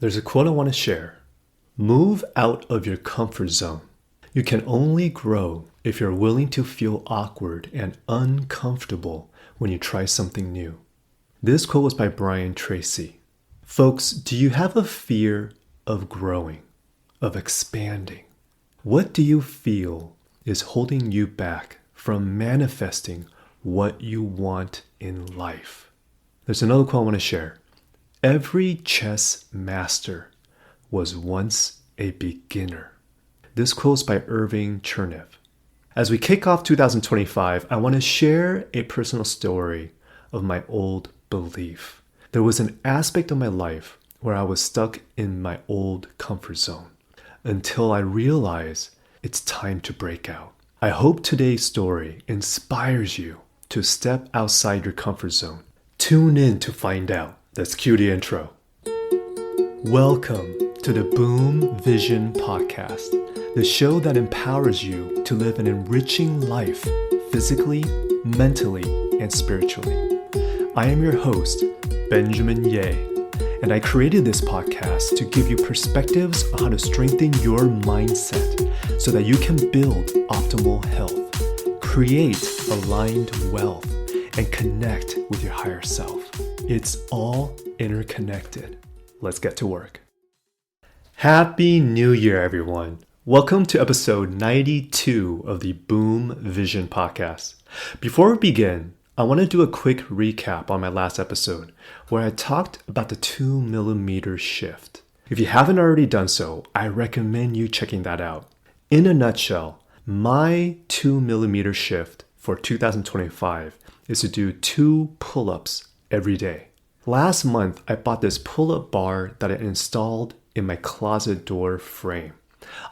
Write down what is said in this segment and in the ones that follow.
There's a quote I want to share. Move out of your comfort zone. You can only grow if you're willing to feel awkward and uncomfortable when you try something new. This quote was by Tracy. Folks, do you have a fear of growing, of expanding? What do you feel is holding you back from manifesting what you want in life? There's another quote I want to share. Every chess master was once a beginner. This quote is by Irving Chernev. As we kick off 2025, I want to share a personal story of my old belief. There was an aspect of my life where I was stuck in my old comfort zone until I realized it's time to break out. I hope today's story inspires you to step outside your comfort zone. Tune in to find out. Let's cue the intro. Welcome to the Boom Vision Podcast, the show that empowers you to live an enriching life physically, mentally, and spiritually. I am your host, Benjamin Ye, and I created this podcast to give you perspectives on how to strengthen your mindset so that you can build optimal health, create aligned wealth, and connect with your higher self. It's all interconnected. Let's get to work. Happy New Year, everyone. Welcome to episode 92 of the Boom Vision Podcast. Before we begin, I want to do a quick recap on my last episode where I talked about the 2mm shift. If you haven't already done so, I recommend you checking that out. In a nutshell, my 2mm shift for 2025 is to do 2 pull-ups every day. Last month, I bought this pull-up bar that I installed in my closet door frame.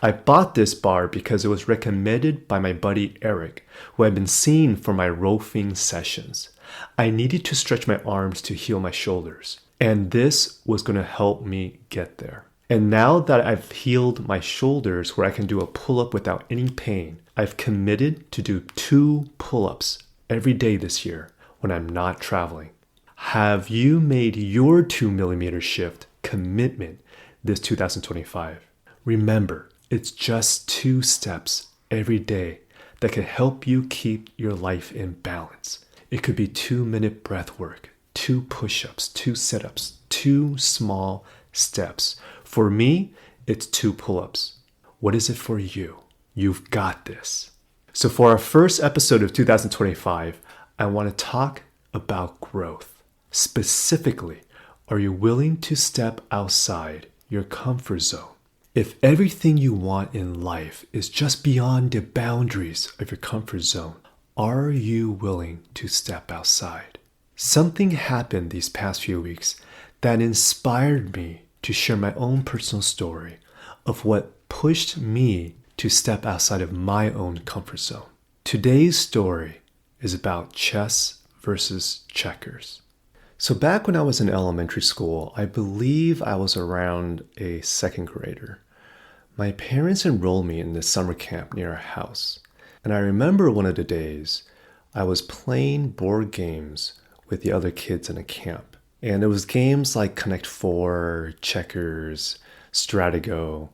I bought this bar because it was recommended by my buddy Eric, who I've been seeing for my roping sessions. I needed to stretch my arms to heal my shoulders, and this was going to help me get there. And now that I've healed my shoulders where I can do a pull-up without any pain, I've committed to do 2 pull-ups every day this year when I'm not traveling. Have you made your 2mm shift commitment this 2025? Remember, it's just 2 steps every day that can help you keep your life in balance. It could be 2-minute breath work, 2 push-ups, 2 sit-ups, 2 small steps. For me, it's 2 pull-ups. What is it for you? You've got this. So for our first episode of 2025, I want to talk about growth. Specifically, are you willing to step outside your comfort zone? If everything you want in life is just beyond the boundaries of your comfort zone, are you willing to step outside? Something happened these past few weeks that inspired me to share my own personal story of what pushed me to step outside of my own comfort zone. Today's story is about chess versus checkers. So back when I was in elementary school, I believe I was around a 2nd grader. My parents enrolled me in this summer camp near our house. And I remember one of the days I was playing board games with the other kids in a camp. And it was games like Connect 4, Checkers, Stratago.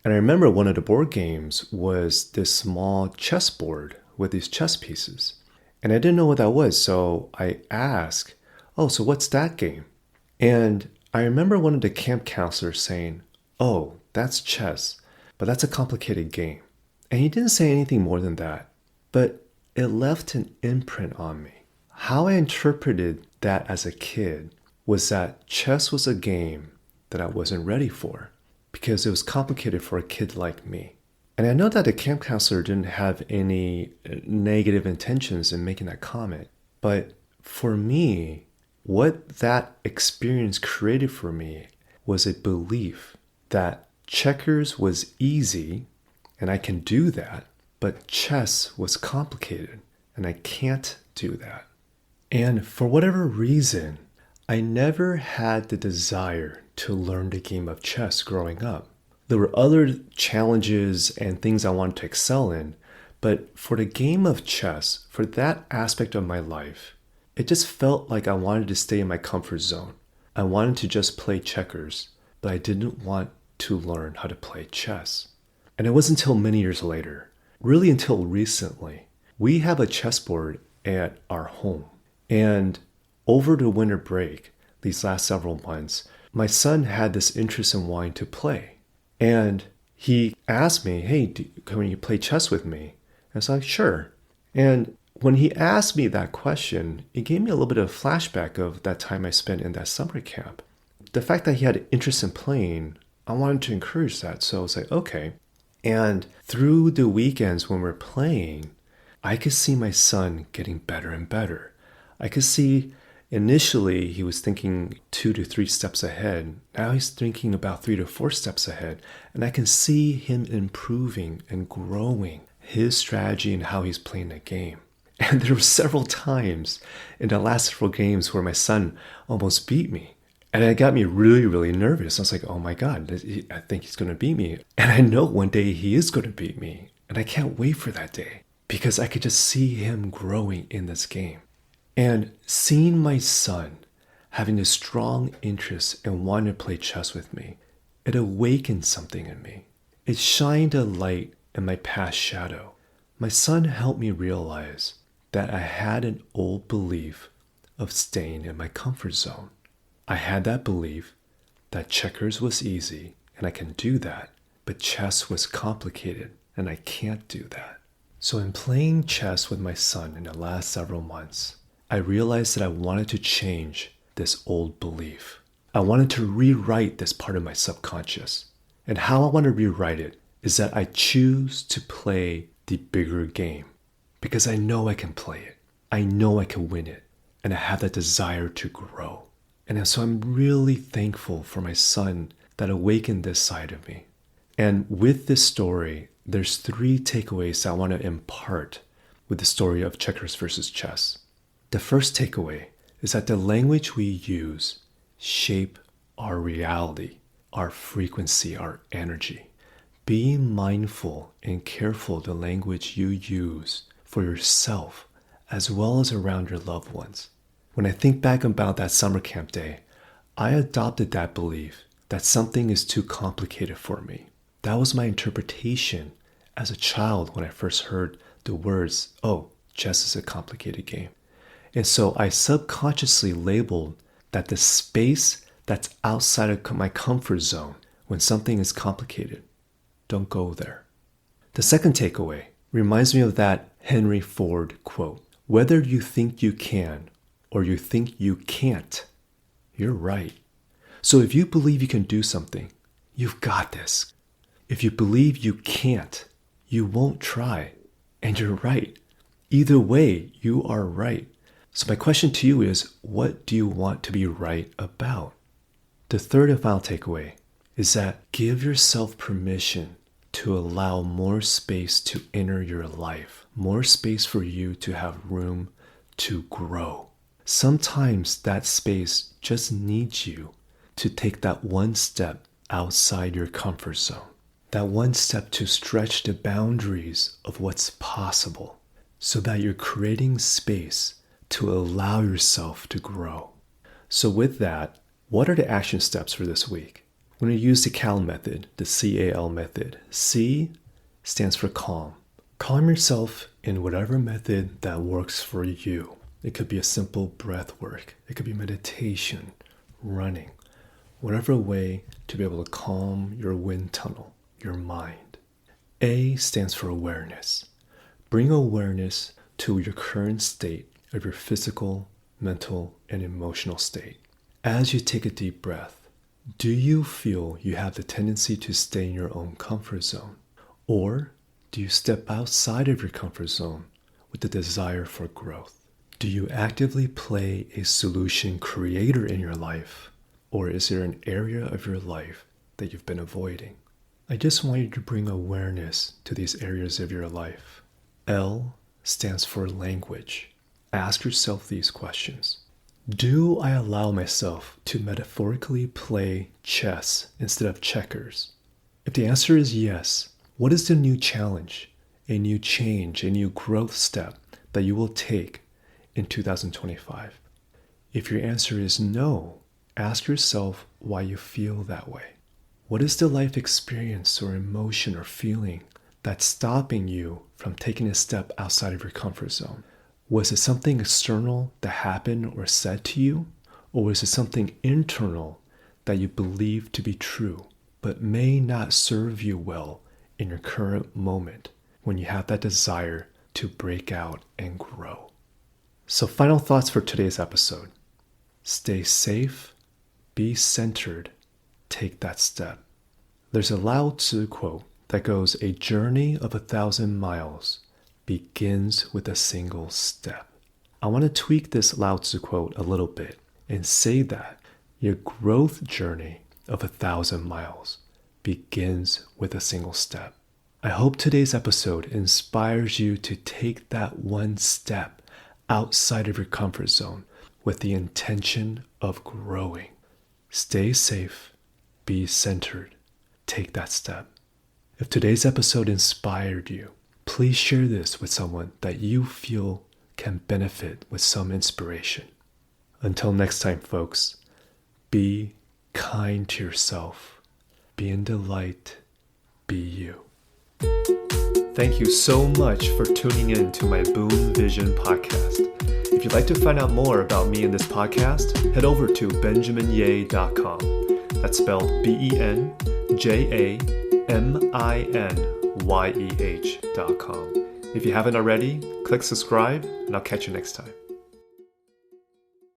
And I remember one of the board games was this small chessboard with these chess pieces. And I didn't know what that was, so I asked, "Oh, so what's that game?" And I remember one of the camp counselors saying, "Oh, that's chess, but that's a complicated game." And he didn't say anything more than that, but it left an imprint on me. How I interpreted that as a kid was that chess was a game that I wasn't ready for because it was complicated for a kid like me. And I know that the camp counselor didn't have any negative intentions in making that comment, but for me, what that experience created for me was a belief that checkers was easy and I can do that, but chess was complicated and I can't do that. And for whatever reason, I never had the desire to learn the game of chess growing up. There were other challenges and things I wanted to excel in, but for the game of chess, for that aspect of my life, it just felt like I wanted to stay in my comfort zone. I wanted to just play checkers. but I didn't want to learn how to play chess. And it wasn't until many years later, really until recently, we have a chessboard at our home. And over the winter break, these last several months, my son had this interest in wanting to play. And he asked me, hey, can you play chess with me? And I was like, sure. And when he asked me that question, it gave me a little bit of a flashback of that time I spent in that summer camp. The fact that he had an interest in playing, I wanted to encourage that. So I was like, okay. And through the weekends when we're playing, I could see my son getting better and better. I could see initially he was thinking 2 to 3 steps ahead. Now he's thinking about 3 to 4 steps ahead. And I can see him improving and growing his strategy and how he's playing the game. And there were several times in the last several games where my son almost beat me. And it got me really, really nervous. I was like, oh my God, I think he's going to beat me. And I know one day he is going to beat me. And I can't wait for that day because I could just see him growing in this game. And seeing my son having a strong interest in wanting to play chess with me, it awakened something in me. It shined a light in my past shadow. My son helped me realize that I had an old belief of staying in my comfort zone. I had that belief that checkers was easy and I can do that, but chess was complicated and I can't do that. So in playing chess with my son in the last several months, I realized that I wanted to change this old belief. I wanted to rewrite this part of my subconscious. And how I want to rewrite it is that I choose to play the bigger game because I know I can play it. I know I can win it. And I have that desire to grow. And so I'm really thankful for my son that awakened this side of me. And with this story, there's 3 takeaways I want to impart with the story of checkers versus chess. The first takeaway is that the language we use shape our reality, our frequency, our energy. Being mindful and careful of the language you use for yourself as well as around your loved ones. When I think back about that summer camp day, I adopted that belief that something is too complicated for me. That was my interpretation as a child when I first heard the words, oh, chess is a complicated game. And so I subconsciously labeled that the space that's outside of my comfort zone when something is complicated, don't go there. The second takeaway reminds me of that Henry Ford quote, whether you think you can or you think you can't, you're right. So if you believe you can do something, you've got this. If you believe you can't, you won't try. And you're right. Either way, you are right. So my question to you is, what do you want to be right about? The third and final takeaway is that give yourself permission to allow more space to enter your life, more space for you to have room to grow. Sometimes that space just needs you to take that one step outside your comfort zone, that one step to stretch the boundaries of what's possible so that you're creating space to allow yourself to grow. So with that, what are the action steps for this week? When you use the CAL method, the CAL method, C stands for calm. Calm yourself in whatever method that works for you. It could be a simple breath work. It could be meditation, running, whatever way to be able to calm your wind tunnel, your mind. A stands for awareness. Bring awareness to your current state of your physical, mental, and emotional state. As you take a deep breath, do you feel you have the tendency to stay in your own comfort zone? Or do you step outside of your comfort zone with the desire for growth? Do you actively play a solution creator in your life? Or is there an area of your life that you've been avoiding? I just want you to bring awareness to these areas of your life. L stands for language. Ask yourself these questions. Do I allow myself to metaphorically play chess instead of checkers? If the answer is yes, what is the new challenge, a new change, a new growth step that you will take in 2025? If your answer is no, Ask yourself why you feel that way. What is the life experience or emotion or feeling that's stopping you from taking a step outside of your comfort zone? Was it something external that happened or said to you? Or was it something internal that you believe to be true, but may not serve you well in your current moment when you have that desire to break out and grow? So, final thoughts for today's episode. Stay safe, be centered, take that step. There's a Lao Tzu quote that goes, "A journey of 1,000 miles begins with a single step." I want to tweak this Lao Tzu quote a little bit and say that your growth journey of 1,000 miles begins with a single step. I hope today's episode inspires you to take that one step outside of your comfort zone with the intention of growing. Stay safe, be centered, take that step. If today's episode inspired you, please share this with someone that you feel can benefit with some inspiration. Until next time, folks, be kind to yourself. Be in delight. Be you. Thank you so much for tuning in to my Boom Vision podcast. If you'd like to find out more about me and this podcast, head over to benjaminyeh.com. That's spelled BenjaminYeh.com. If you haven't already, click subscribe, and I'll catch you next time.